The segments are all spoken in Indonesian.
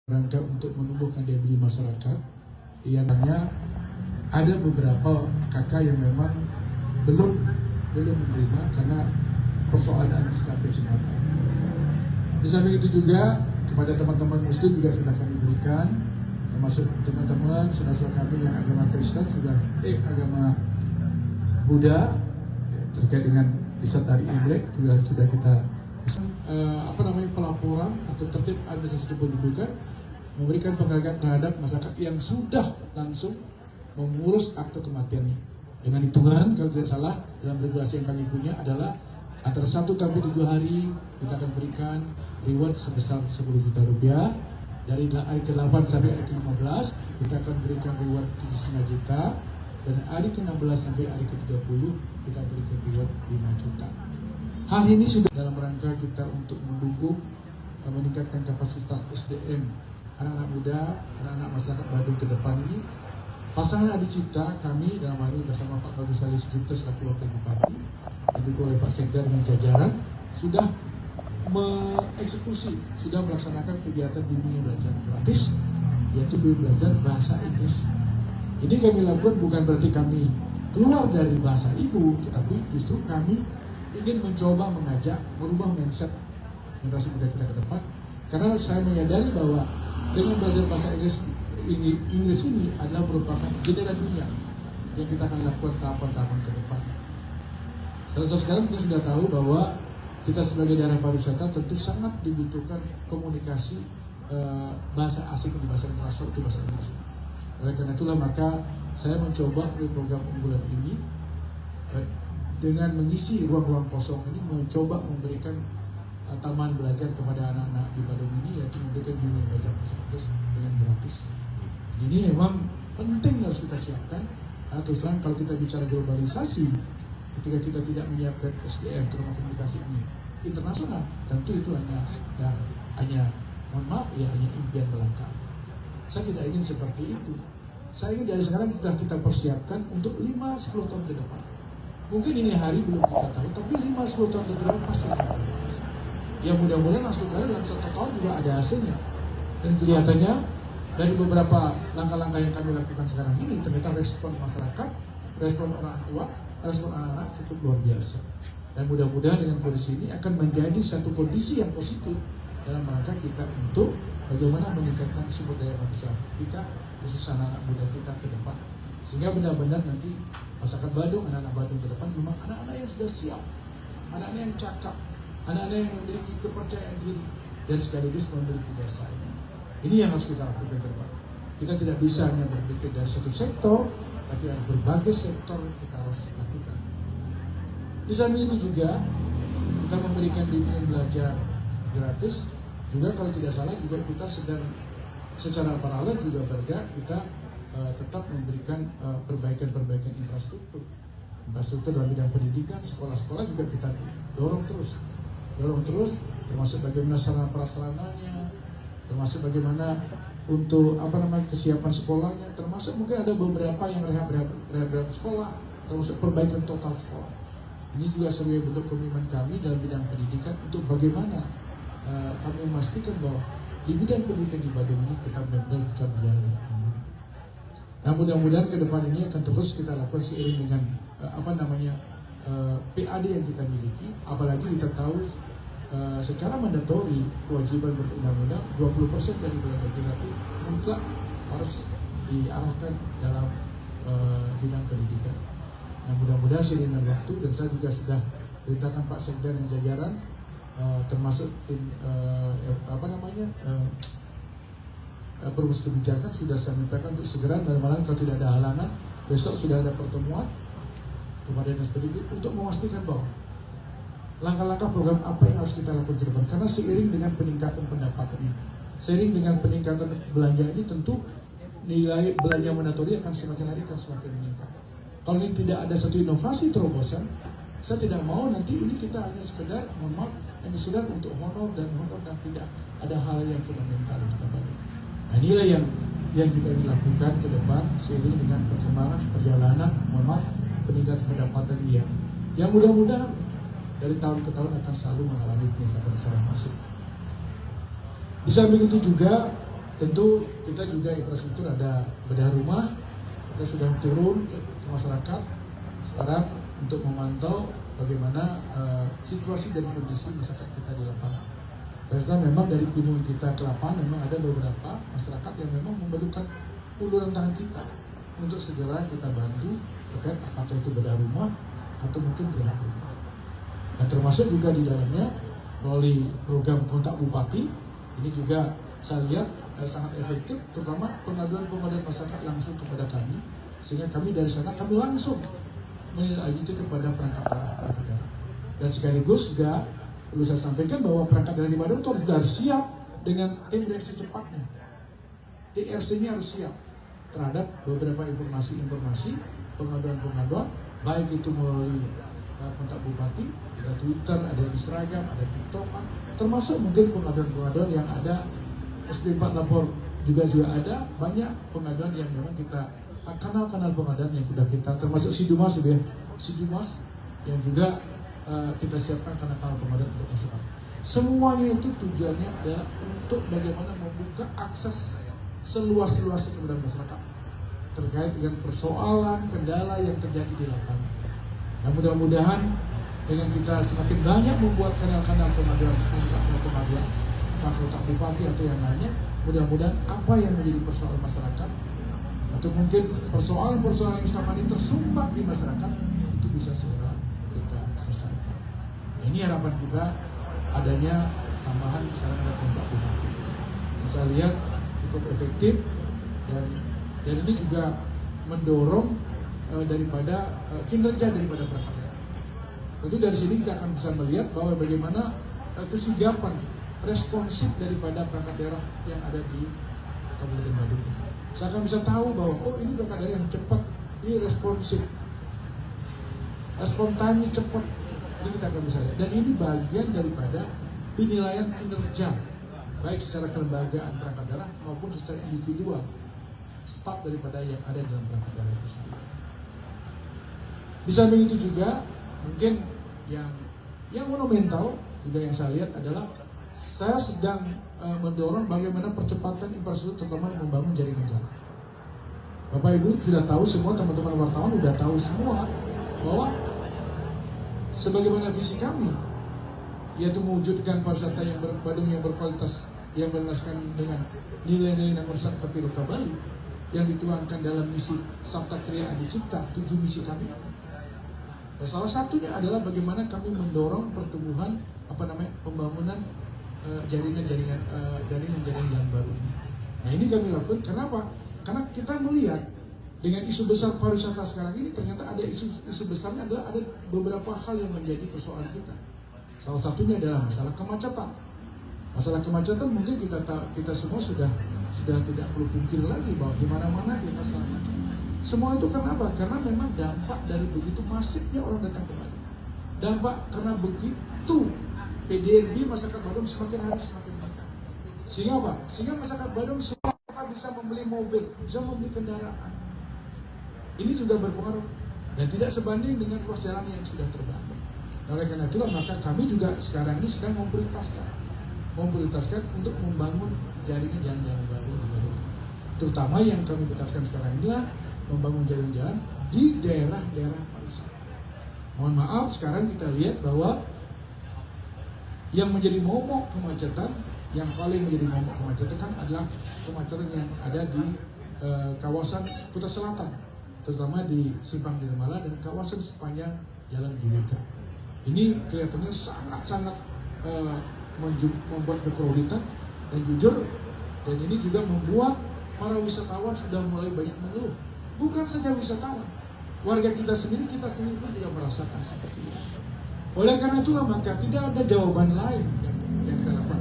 rangka untuk menumbuhkan daya beli masyarakat. Ianya ada beberapa kakak yang memang belum menerima karena persoalan administratif semata. Di samping itu juga kepada teman-teman Muslim juga sudah kami berikan, termasuk teman-teman saudara-saudara kami yang agama Kristen agama Buddha terkait dengan Isat Hari Imlek juga sudah kita pelaporan atau tertib administrasi kependudukan, memberikan penghargaan terhadap masyarakat yang sudah langsung mengurus akte kematiannya. Dengan hitungan kalau tidak salah dalam regulasi yang kami punya adalah antara 1 sampai 7 hari kita akan berikan reward sebesar 10 juta rupiah. Dari hari ke-8 sampai hari ke-15 kita akan berikan reward 7,5 juta. Dan hari ke-16 sampai hari ke-30 kita berikan reward 5 juta. Hal ini sudah dalam rangka kita untuk mendukung meningkatkan kapasitas SDM anak-anak muda, anak-anak masyarakat Badung ke depan ini. Pasangan Adi Cipta kami dalam hal ini bersama Pak Bagus Ali Cipta selaku Wakil Bupati, didukung oleh Pak Sekda dengan jajaran sudah mengeksekusi, sudah melaksanakan kegiatan bimbingan belajar gratis, yaitu belajar bahasa Inggris. Ini kami lakukan bukan berarti kami keluar dari bahasa ibu, tetapi justru kami ingin mencoba mengajak, merubah mindset generasi muda kita ke depan. Karena saya menyadari bahwa dengan belajar bahasa Inggris ini adalah merupakan jendela dunia yang kita akan lakukan tahapan-tahapan ke depan. Saudara sekarang kita sudah tahu bahwa kita sebagai daerah pariwisata tentu sangat dibutuhkan komunikasi bahasa asing di bahasa internasional itu bahasa Inggris. Oleh karena itulah maka saya mencoba melalui program unggulan ini dengan mengisi ruang-ruang kosong ini mencoba memberikan tambahan belajar kepada anak-anak di Badung ini, yaitu memberikan bimbingan belajar bahasa Inggris dengan gratis. Ini memang penting harus kita siapkan karena terus terang kalau kita bicara globalisasi, ketika kita tidak menyiapkan SDM terutama komunikasi ini internasional, tentu itu hanya impian belaka. Saya tidak ingin seperti itu. Saya ingin dari sekarang sudah kita persiapkan untuk 5-10 tahun ke depan. Mungkin ini hari belum kita tahu, tapi 5-10 tahun ke depan pasti akan terbatas. Ya mudah-mudahan masuk dalam 1 tahun juga ada hasilnya. Dan kelihatannya dari beberapa langkah-langkah yang kami lakukan sekarang ini, ternyata respon masyarakat, respon orang tua, respon anak-anak cukup luar biasa. Dan mudah-mudahan dengan kondisi ini akan menjadi satu kondisi yang positif dalam rangka kita untuk bagaimana meningkatkan sumber daya manusia kita, khusus anak-anak muda kita ke depan. Sehingga benar-benar nanti masyarakat Badung, anak-anak Badung ke depan memang anak-anak yang sudah siap, anak-anak yang cakap, anak-anak yang memiliki kepercayaan diri dan sekaligus memiliki daya saing. Ini yang harus kita lakukan ke depan. Kita tidak bisa hanya berpikir dari satu sektor, tapi ada berbagai sektor yang kita harus lakukan. Di samping itu juga kita memberikan bimbingan belajar gratis. Juga kalau tidak salah juga kita sedang secara paralel juga bergerak kita tetap memberikan perbaikan infrastruktur dalam bidang pendidikan, sekolah-sekolah juga kita dorong terus termasuk bagaimana sarana prasarananya, termasuk bagaimana untuk kesiapan sekolahnya, termasuk mungkin ada beberapa yang rehab sekolah, termasuk perbaikan total sekolah. Ini juga sebagai bentuk komitmen kami dalam bidang pendidikan untuk bagaimana kami memastikan bahwa di bidang pendidikan di Badung ini kita benar-benar bisa berjalan dengan aman. Nah mudah-mudahan ke depan ini akan terus kita lakukan seiring dengan PAD yang kita miliki, apalagi kita tahu secara mandatori kewajiban berundang-undang 20% dari belanja kita itu mutlak harus diarahkan dalam bidang pendidikan. Nah mudah-mudahan seiring dengan waktu, dan saya juga sudah perintahkan Pak Sekda dan jajaran termasuk tim perumus kebijakan sudah saya mintakan untuk segera dan malam kalau tidak ada halangan besok sudah ada pertemuan kepada dinas pendidikan untuk memastikan bahwa langkah-langkah program apa yang harus kita lakukan ke depan. Karena seiring dengan peningkatan pendapatan ini, seiring dengan peningkatan belanja ini, tentu nilai belanja mandatori akan semakin hari akan semakin meningkat. Kalau ini tidak ada satu inovasi terobosan, saya tidak mau nanti ini kita hanya sekedar hanya sekedar untuk honor dan tidak ada hal yang fundamental yang kita bangun. Nah inilah yang kita lakukan ke depan seiring dengan perkembangan perjalanan peningkatan pendapatan yang mudah-mudahan dari tahun ke tahun akan selalu mengalami peningkatan secara masif. Di samping itu juga tentu kita juga infrastruktur ada bedah rumah, kita sudah turun ke masyarakat sekarang untuk memantau bagaimana situasi dan kondisi masyarakat kita di lapangan. Ternyata memang dari kunjungan kita ke lapangan memang ada beberapa masyarakat yang memang memerlukan uluran tangan kita untuk segera kita bantu terkait apakah itu bedah rumah atau mungkin rehab rumah. Dan termasuk juga di dalamnya melalui program kontak bupati ini juga saya lihat sangat efektif, terutama pengaduan-pengaduan masyarakat langsung kepada kami, sehingga kami dari sana kami langsung menindaklanjuti kepada perangkat daerah. Dan sekaligus juga perlu saya sampaikan bahwa perangkat daerah di Badung itu harus siap dengan tim reaksi cepatnya. TRC-nya harus siap terhadap beberapa informasi-informasi pengaduan-pengaduan, baik itu melalui kontak bupati, ada Twitter, ada Instagram, ada TikTok, termasuk mungkin pengaduan-pengaduan yang ada SD4 lapor juga ada banyak pengaduan yang memang kita kanal-kanal pengaduan yang sudah kita termasuk Sidumas yang juga kita siapkan kanal-kanal pengaduan untuk masyarakat. Semuanya itu tujuannya adalah untuk bagaimana membuka akses seluas-luasnya kepada masyarakat terkait dengan persoalan kendala yang terjadi di lapangan. Dan mudah-mudahan dengan kita semakin banyak membuat kanal-kanal pengaduan, kontak bupati atau yang lainnya, mudah-mudahan apa yang menjadi persoalan masyarakat atau mungkin persoalan-persoalan yang selama ini tersumbat di masyarakat itu bisa segera kita selesaikan. Nah, ini harapan kita adanya tambahan sekarang ada kontak bupati. Yang saya lihat cukup efektif dan ini juga mendorong daripada kinerja daripada perangkat daerah. Tentu dari sini kita akan bisa melihat bahwa bagaimana kesigapan responsif daripada perangkat daerah yang ada di Kabupaten Badung ini. Saya akan bisa tahu bahwa ini perangkat daerah yang cepat, ini responsif, respon time cepat. Ini kita akan bisa lihat. Dan ini bagian daripada penilaian kinerja, baik secara kelembagaan perangkat daerah maupun secara individual staf daripada yang ada dalam perangkat daerah itu sendiri. Di samping itu juga mungkin yang monumental juga yang saya lihat adalah saya sedang mendorong bagaimana percepatan infrastruktur, terutama membangun jaringan jalan. Bapak Ibu sudah tahu semua, teman-teman wartawan sudah tahu semua bahwa sebagaimana visi kami, yaitu mewujudkan pariwisata yang Badung yang berkualitas, yang berlandaskan dengan nilai-nilai nomor 1 Loka Bali yang dituangkan dalam misi Sabta Kriya Adi Cipta, 7 misi kami. Dan salah satunya adalah bagaimana kami mendorong pertumbuhan pembangunan jaringan-jaringan jalan baru ini. Nah, ini kami lakukan kenapa? Karena kita melihat dengan isu besar pariwisata sekarang ini ternyata ada isu besarnya adalah ada beberapa hal yang menjadi persoalan kita. Salah satunya adalah masalah kemacetan. Masalah kemacetan mungkin kita semua sudah tidak perlu pungkir lagi bahwa di mana-mana ada masalah macet. Semua itu kenapa? Karena memang dampak dari begitu masifnya orang datang ke Badung. Dampak karena begitu PDRB masyarakat Badung semakin hari semakin meningkat. Sehingga apa? Sehingga masyarakat Badung semua bisa membeli mobil, bisa membeli kendaraan. Ini juga berpengaruh dan tidak sebanding dengan ruas jalan yang sudah terbangun. Oleh karena itulah maka kami juga sekarang ini sedang memprioritaskan untuk membangun jaringan jalan-jalan baru di Badung. Terutama yang kami prioritaskan sekarang inilah membangun jalan-jalan di daerah-daerah pariwisata. Mohon maaf, sekarang kita lihat bahwa yang menjadi momok kemacetan, yang paling menjadi momok kemacetan kan adalah kemacetan yang ada di kawasan Kuta Selatan, terutama di Simpang Dirmala dan kawasan sepanjang Jalan GBK. Ini kelihatannya sangat-sangat membuat kekrauditan dan jujur, dan ini juga membuat para wisatawan sudah mulai banyak mengeluh. Bukan saja wisatawan, warga kita sendiri pun juga merasakan seperti ini. Oleh karena itulah maka tidak ada jawaban lain yang kita lakukan.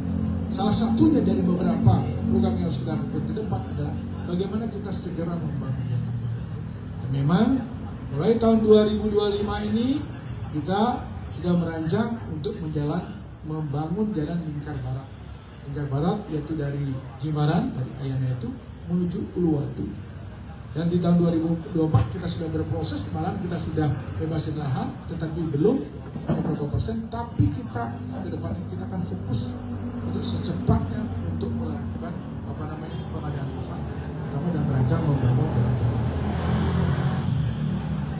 Salah satunya dari beberapa program yang harus kita lakukan ke depan adalah bagaimana kita segera membangun jalan baru. Dan memang mulai tahun 2025 ini kita sudah merancang untuk membangun jalan lingkar barat. Lingkar barat yaitu dari Jimbaran, dari Ayana itu menuju Uluwatu. Dan di tahun 2024 kita sudah berproses, malah kita sudah bebasin lahan, tetapi belum hanya berapa persen. Tapi ke depan kita akan fokus untuk secepatnya untuk melakukan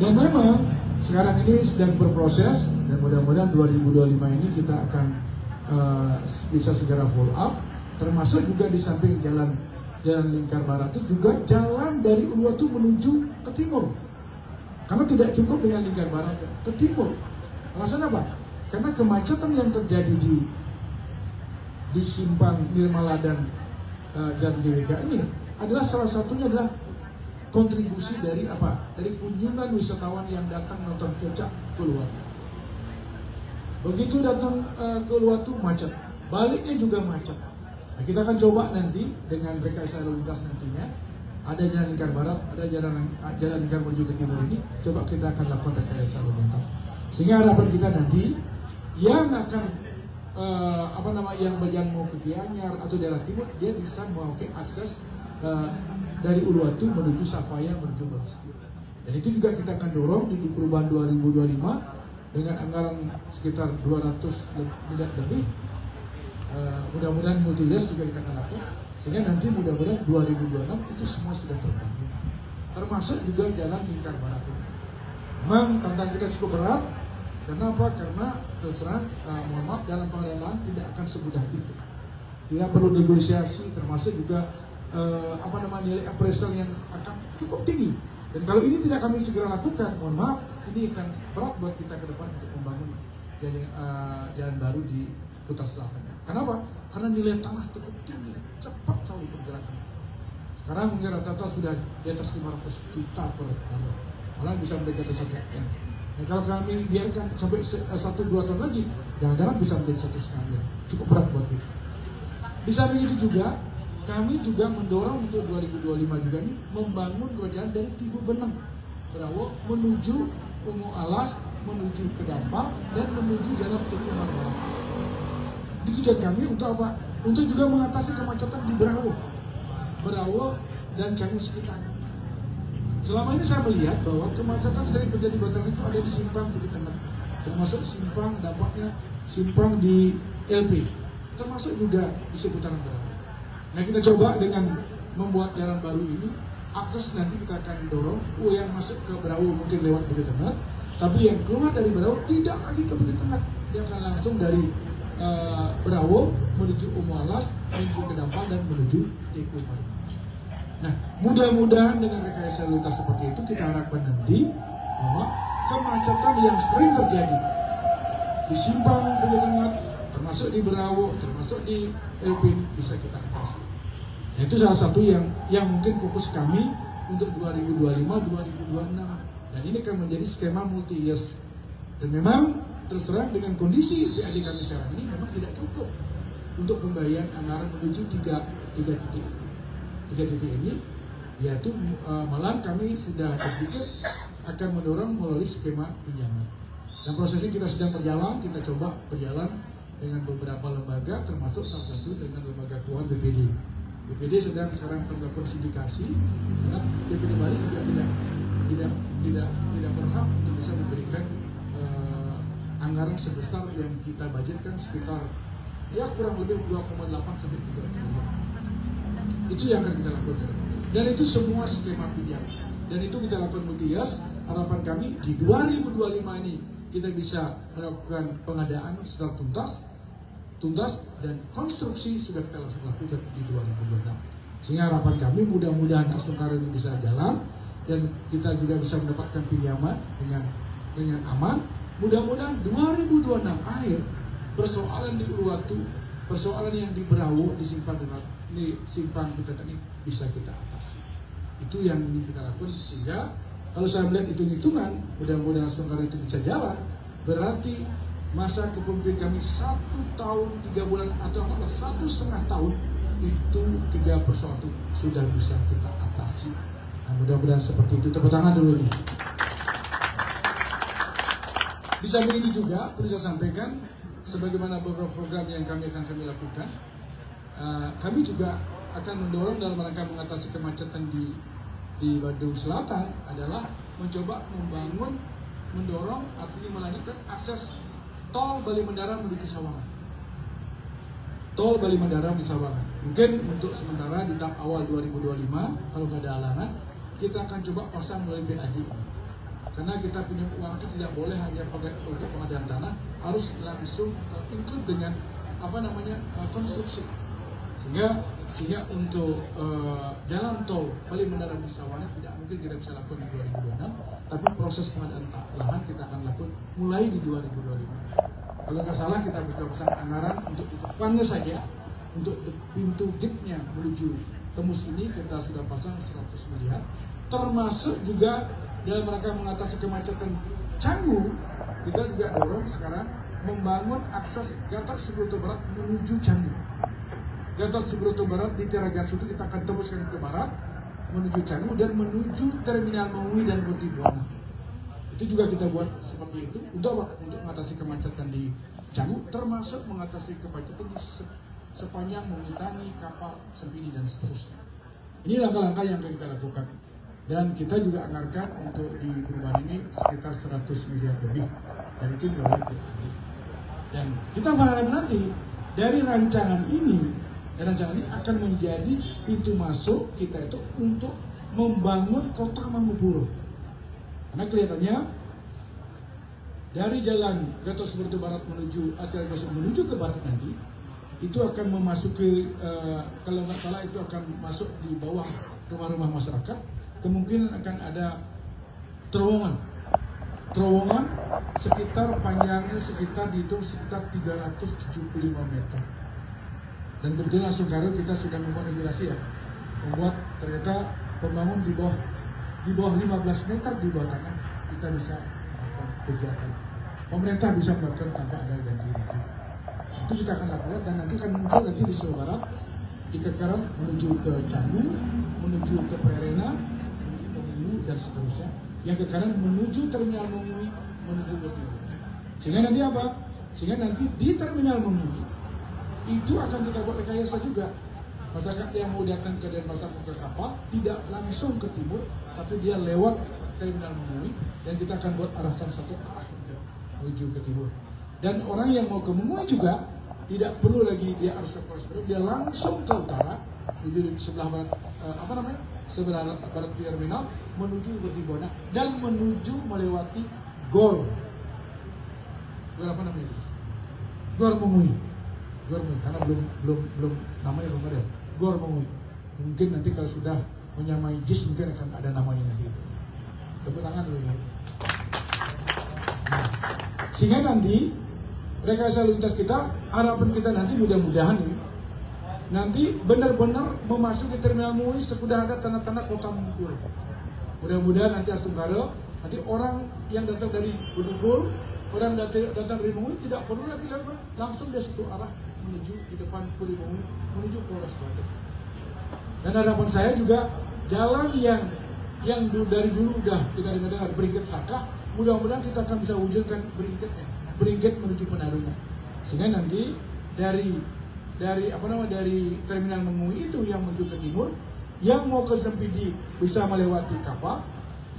Dan memang sekarang ini sedang berproses dan mudah-mudahan 2025 ini kita akan bisa segera full up, termasuk juga di samping jalan Lingkar Barat itu juga jalan dari Uluwatu menuju ke timur. Karena tidak cukup dengan Lingkar Barat ke timur. Alasan apa? Karena kemacetan yang terjadi di simpang Nirmala dan Jalan GWK ini adalah salah satunya adalah kontribusi dari apa? Dari kunjungan wisatawan yang datang nonton kecak ke Uluwatu. Begitu datang ke Uluwatu macet, baliknya juga macet. Nah, kita akan coba nanti dengan rekayasa lalu lintas nantinya, ada jalan Lingkar Barat, ada jalan Lingkar menuju ke timur ini, coba kita akan lakukan rekayasa lalu lintas. Sehingga harapan kita nanti yang akan yang berjalan mau ke Gianyar atau daerah timur, dia bisa memakai akses dari Uluwatu menuju Safaya menuju Balestir. Dan itu juga kita akan dorong di perubahan 2025 dengan anggaran sekitar 200 miliar lebih. Mudah-mudahan multi-years juga kita akan lakukan, sehingga nanti mudah-mudahan 2026 itu semua sudah terbangun, termasuk juga jalan Lingkar Barat ini. Memang tantangan kita cukup berat, karena apa? Karena terus terang, mohon maaf, dalam pengelolaan tidak akan semudah itu. Kita perlu negosiasi, termasuk juga nilai appraisal yang akan cukup tinggi. Dan kalau ini tidak kami segera lakukan, mohon maaf, ini akan berat buat kita ke depan untuk membangun jalan baru di Kuta Selatan. Kenapa? Karena nilai tanah cukup tinggi, cepat selalu pergerakan. Sekarang mungkin rata-rata sudah di atas 500 juta per tahun, malah bisa mendekati 1 M. Nah, kalau kami biarkan sampai 1-2 tahun lagi, jangan-jangan bisa menjadi 1,5 M. Cukup berat buat kita. Bisa begitu juga, kami juga mendorong untuk 2025 juga ini membangun jalan dari Tibu Beneng, Berawo menuju Ungu Alas, menuju ke Dampar, dan menuju jalan Tugu Marwala. Tujuan kami untuk apa? Untuk juga mengatasi kemacetan di Berawo dan Canggu sekitar. Selama ini saya melihat bahwa kemacetan sering terjadi bottleneck itu ada di simpang Bukit Tengah, termasuk simpang dampaknya simpang di LP, termasuk juga di seputaran Berawo. Nah, kita coba dengan membuat jalan baru ini, akses nanti kita akan dorong yang masuk ke Berawo mungkin lewat Bukit Tengah, tapi yang keluar dari Berawo tidak lagi ke Bukit Tengah, dia akan langsung dari Berawo menuju Ungu Alas, menuju ke Dampar, dan menuju Teku Marwala. Nah, mudah-mudahan dengan rekayasa lalu lintas seperti itu kita harapkan nanti bahwa kemacetan yang sering terjadi di simpang Bukit Tengah, termasuk di Berawo, termasuk di LP ini bisa kita atasi. Nah, itu salah satu yang mungkin fokus kami untuk 2025-2026. Dan ini akan menjadi skema multi-years. Dan memang terus terang dengan kondisi PAD kami sekarang ini memang tidak cukup untuk pembayaran anggaran menuju tiga titik ini, yaitu malah kami sudah berpikir akan mendorong melalui skema pinjaman. Dan proses ini kita sedang berjalan, kita coba berjalan dengan beberapa lembaga, termasuk salah satu dengan lembaga keuangan BPD. BPD sedang sekarang melakukan sindikasi, karena BPD Bali juga tidak berhak untuk bisa memberikan anggaran sebesar yang kita budgetkan sekitar kurang lebih 2,8 sampai 3 triliun. Itu yang akan kita lakukan. Dan itu semua skema pinjam. Dan itu kita lakukan multi-years. Harapan kami di 2025 ini kita bisa melakukan pengadaan secara tuntas dan konstruksi sudah kita langsung lakukan di 2026. Sehingga harapan kami mudah-mudahan Astungkara ini bisa jalan dan kita juga bisa mendapatkan pinjaman dengan aman. Mudah-mudahan 2026 akhir persoalan di Uluwatu, persoalan yang di Berawo, di simpang kita ini bisa kita atasi. Itu yang ingin kita lakukan, sehingga kalau saya melihat hitung-hitungan, mudah-mudahan Astungkara itu bisa jalan, berarti masa kepemimpinan kami 1 tahun 3 bulan atau 1,5 tahun itu 3 persoalan sudah bisa kita atasi. Nah, mudah-mudahan seperti itu. Tepuk tangan dulu nih. Di samping itu juga perlu saya sampaikan, sebagaimana beberapa program yang kami lakukan, kami juga akan mendorong dalam rangka mengatasi kemacetan di Bandung Selatan adalah mencoba mendorong artinya melanjutkan akses tol Bali Mandara menuju Sawangan. Tol Bali Mandara menuju Sawangan. Mungkin untuk sementara di tahap awal 2025, kalau nggak ada halangan, kita akan coba pasang melalui PAD. Karena kita punya uang itu tidak boleh hanya pakai untuk pengadaan tanah, harus langsung include dengan konstruksi. Sehingga untuk jalan tol Bali Menara Musawani tidak mungkin kita bisa lakukan di 2026, tapi proses pengadaan lahan kita akan lakukan mulai di 2025. Kalau nggak salah kita sudah pasang anggaran untuk depannya saja, untuk pintu gate-nya menuju Tembus ini kita sudah pasang 100 miliar, termasuk juga dalam rangka mengatasi kemacetan Canggu, kita juga dorong sekarang membangun akses Gatot Subroto Barat menuju Canggu. Gatot Subroto Barat di Tiragasu itu kita akan tembuskan ke barat menuju Canggu dan menuju Terminal Mengui dan Butibuana. Itu juga kita buat seperti itu untuk apa? Untuk mengatasi kemacetan di Canggu, termasuk mengatasi kemacetan di sepanjang Memitani, Kapal, Sempini dan seterusnya. Ini langkah-langkah yang akan kita lakukan. Dan kita juga anggarkan untuk di perubahan ini sekitar 100 miliar lebih. Dan itu melalui PAD. Dan kita berharap nanti dari rancangan ini akan menjadi pintu masuk kita itu untuk membangun kota Mangupuro. Karena kelihatannya dari jalan Gatot Subroto Barat menuju Tiragasu menuju ke barat nanti itu akan memasuki kalau nggak salah itu akan masuk di bawah rumah-rumah masyarakat. Kemungkinan akan ada terowongan sekitar panjangnya dihitung sekitar 375 meter. Dan kebetulan langsung kita sudah membuat regulasi ya, membuat ternyata pembangun di bawah 15 meter di bawah tanah kita bisa melakukan kegiatan. Pemerintah bisa melakukan tanpa ada ganti rugi. Itu kita akan lakukan dan nanti akan muncul nanti di Jawa Barat, di Kekarang menuju ke Canggu, menuju ke Prerena, menuju ke Mengui dan seterusnya. Yang ke kanan menuju Terminal Mengui, menuju ke timur. Sehingga nanti apa? Sehingga nanti di Terminal Mengui itu akan kita buat rekayasa juga. Masyarakat yang mau datang ke Denpasar ke kapal tidak langsung ke timur, tapi dia lewat Terminal Mengui dan kita akan buat arahkan satu arah menuju ke timur. Dan orang yang mau ke Mengui juga tidak perlu lagi dia harus ke Polres Barat, dia langsung ke utara menuju di sebelah barat sebelah barat terminal menuju Butibuana dan menuju melewati Gor apa namanya itu? Gor Mengui karena belum namanya belum ada. Gor Mengui. Mungkin nanti kalau sudah menyamai JIS mungkin akan ada namanya nanti itu. Tepuk tangan dulu ya. Nah, sehingga nanti rekayasa lalu lintas kita, harapan kita nanti mudah-mudahan nih, nanti benar-benar memasuki Terminal Mengui sudah ada tanda-tanda kota Mangupuro. Mudah-mudahan nanti Astungkaro, nanti orang yang datang dari Bedugul, orang datang dari Mengui tidak perlu lagi langsung dia satu arah menuju di depan Puri Mengui, menuju Polres Barat. Dan harapan saya juga jalan yang dari dulu udah kita dengar Beringket Saka, mudah-mudahan kita akan bisa wujudkan Beringket menuju Penarungan. Sehingga nanti dari Terminal Mengui itu yang menuju ke timur, yang mau ke Sempidi bisa melewati kapal,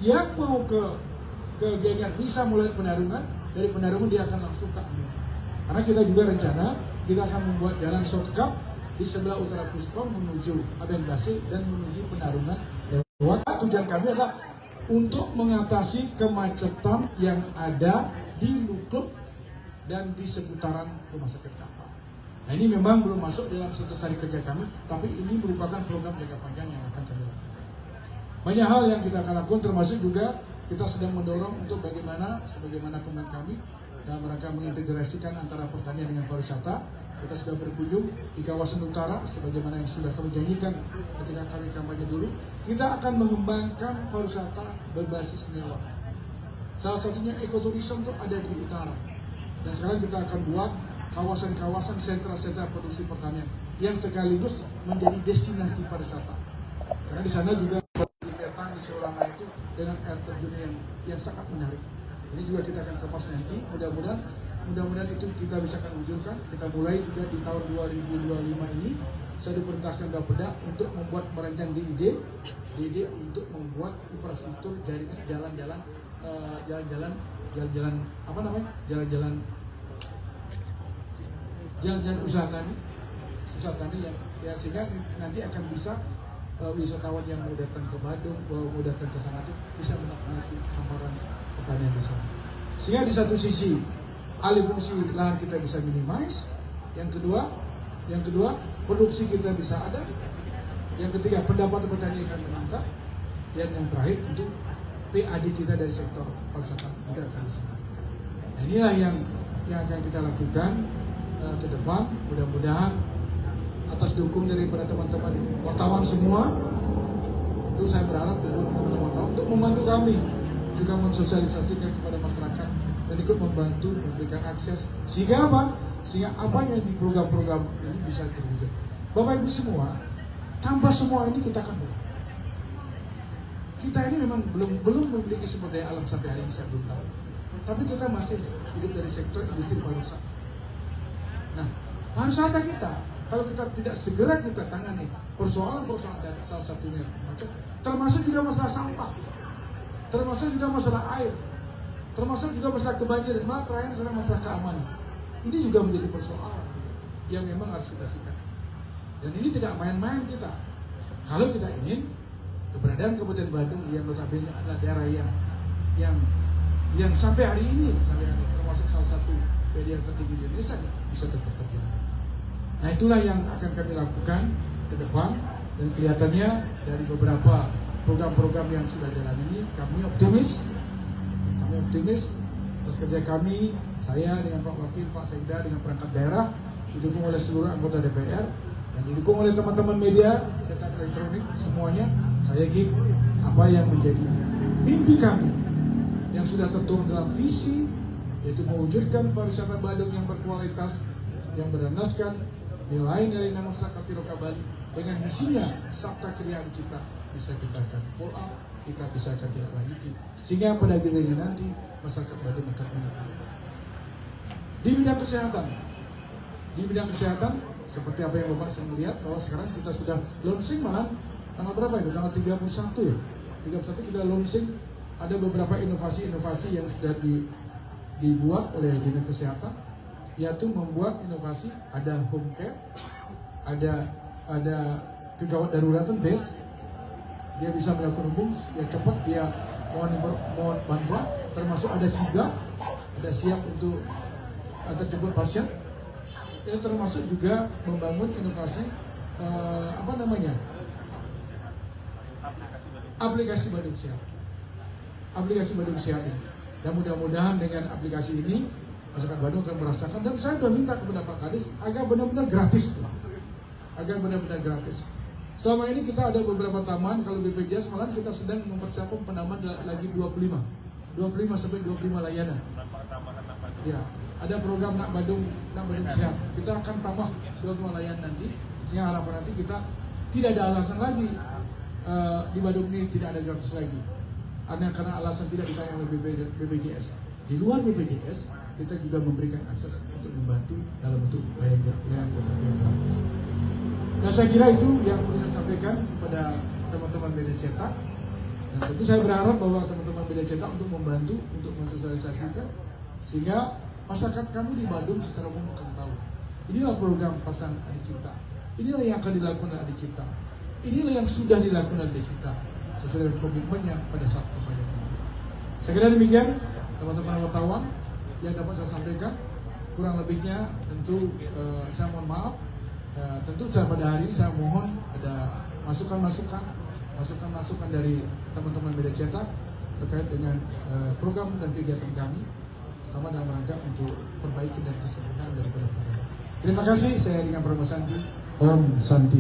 yang mau ke Gianyar bisa mulai Penarungan, dari Penarungan dia akan langsung ke Ambon. Karena kita juga rencana kita akan membuat jalan shortcut di sebelah utara Puspom menuju Aben Base dan menuju Penarungan lewat. Tujuan kami adalah untuk mengatasi kemacetan yang ada di Lukup dan di seputaran rumah sakit kapal. Nah ini memang belum masuk dalam 100 hari kerja kami, tapi ini merupakan program jangka panjang yang akan kami lakukan. Banyak hal yang kita akan lakukan, termasuk juga kita sedang mendorong untuk sebagaimana komitmen kami dalam rangka mengintegrasikan antara pertanian dengan pariwisata. Kita sudah berkunjung di kawasan utara, sebagaimana yang sudah kami janjikan ketika kami kampanye dulu. Kita akan mengembangkan pariwisata berbasis nyewa. Salah satunya ekoturisme itu ada di utara. Dan sekarang kita akan buat kawasan-kawasan sentra-sentra produksi pertanian yang sekaligus menjadi destinasi pariwisata. Karena di sana juga di Petang, di Solana itu dengan air terjun yang sangat menarik. Ini juga kita akan kemas nanti. Mudah-mudahan itu kita bisa akan wujudkan. Kita mulai juga di tahun 2025 ini. Saya diperintahkan Bapeda untuk membuat merancang DID untuk membuat infrastruktur jaringan jalan-jalan usaha tani yang ya sehingga nanti akan bisa wisatawan yang mau datang ke Badung, mau datang ke sana itu bisa menikmati hamparan pertanian di sana. Sehingga di satu sisi alih fungsi lahan kita bisa minimize, yang kedua produksi kita bisa ada, yang ketiga pendapatan petani akan meningkat, dan yang terakhir tentu PAD kita dari sektor pariwisata juga akan bisa meningkat. Nah, inilah yang akan kita lakukan ke depan. Mudah-mudahan atas dukung daripada teman-teman wartawan semua, tentu saya berharap teman-teman wartawan untuk membantu kami juga mensosialisasikan kepada masyarakat dan ikut membantu memberikan akses sehingga apa? Sehingga apa yang di program-program ini bisa terwujud. Bapak Ibu semua, tanpa semua ini kita akan belum. Kita ini memang belum memiliki sumber daya alam sampai hari ini, saya belum tahu. Tapi kita masih hidup dari sektor industri pariwisata. Nah, pariwisata kita, kalau kita tidak segera kita tangani persoalan-persoalan dan salah satunya macam, termasuk juga masalah sampah, termasuk juga masalah air, termasuk juga masalah kebanjiran, malah terakhir masalah keamanan. Ini juga menjadi persoalan yang memang harus kita sikapi. Dan ini tidak main-main kita. Kalau kita ingin keberadaan Kabupaten Badung yang notabene adalah daerah yang sampai hari ini termasuk salah satu daerah tertinggi di Indonesia bisa tetap terjaga. Nah, itulah yang akan kami lakukan ke depan, dan kelihatannya dari beberapa program-program yang sudah jalan ini kami optimis atas kerja kami, saya dengan Pak Wakil, Pak Sekda, dengan perangkat daerah, didukung oleh seluruh anggota DPR dan didukung oleh teman-teman media cetak elektronik semuanya. Saya yakin apa yang menjadi mimpi kami yang sudah tertuang dalam visi, yaitu mewujudkan pariwisata Badung yang berkualitas, yang berdasarkan nilai-nilai Namaskar Tiroka Bali dengan misinya Sabta Ceria Dicipta, bisa kita akan follow up, kita bisa akan tidak lanjuti, sehingga pada akhirnya nanti masyarakat Badung akan menikmati. Di bidang kesehatan, seperti apa yang Bapak sedang melihat bahwa sekarang kita sudah launching, malah tanggal berapa itu? Tanggal 31 ya? 31 kita launching, ada beberapa inovasi-inovasi yang sudah dibuat oleh Dinas Kesehatan, yaitu membuat inovasi, ada home care, ada kegawat daruratan base, dia bisa melakukan hubung, ya cepat, dia mohon bantuan, termasuk ada sigap, ada siap untuk terjemput pasien. Itu termasuk juga membangun inovasi aplikasi Badung Sehat. Aplikasi Badung Sehat ini. Dan mudah-mudahan dengan aplikasi ini masyarakat Badung akan merasakan, dan saya sudah minta kepada Pak Kadis agar benar-benar gratis. Selama ini kita ada beberapa taman, kalau BPJS malah kita sedang mempersiapkan penambahan lagi 25 sampai 25 layanan. Ya, ada program Nak Badung Sehat. Kita akan tambah 25 layanan nanti, sehingga harapan nanti kita tidak ada alasan lagi di Badung ini tidak ada gratis lagi. Karena alasan tidak ditanggung oleh BPJS. Di luar BPJS, kita juga memberikan akses untuk membantu dalam bentuk layanan kesehatan gratis. Nah, saya kira itu yang perlu saya sampaikan kepada teman-teman media cetak. Dan tentu saya berharap bahwa teman-teman media cetak untuk membantu, untuk mensosialisasikan, sehingga masyarakat kami di Badung secara umum akan tahu. Inilah program Pasang Adicipta. Inilah yang akan dilakukan oleh Adicipta. Inilah yang sudah dilakukan oleh Adicipta sesuai dengan komitmennya pada saat kampanye kemarin. Saya kira demikian, teman-teman wartawan yang dapat saya sampaikan. Kurang lebihnya tentu saya mohon maaf. Tentu saya pada hari ini saya mohon ada masukan dari teman-teman media cetak terkait dengan program dan kegiatan kami, terutama dalam rangka untuk perbaiki dan kesempurnaan daripada program. Terima kasih, saya dengan Prabowo Santi. Om Santi.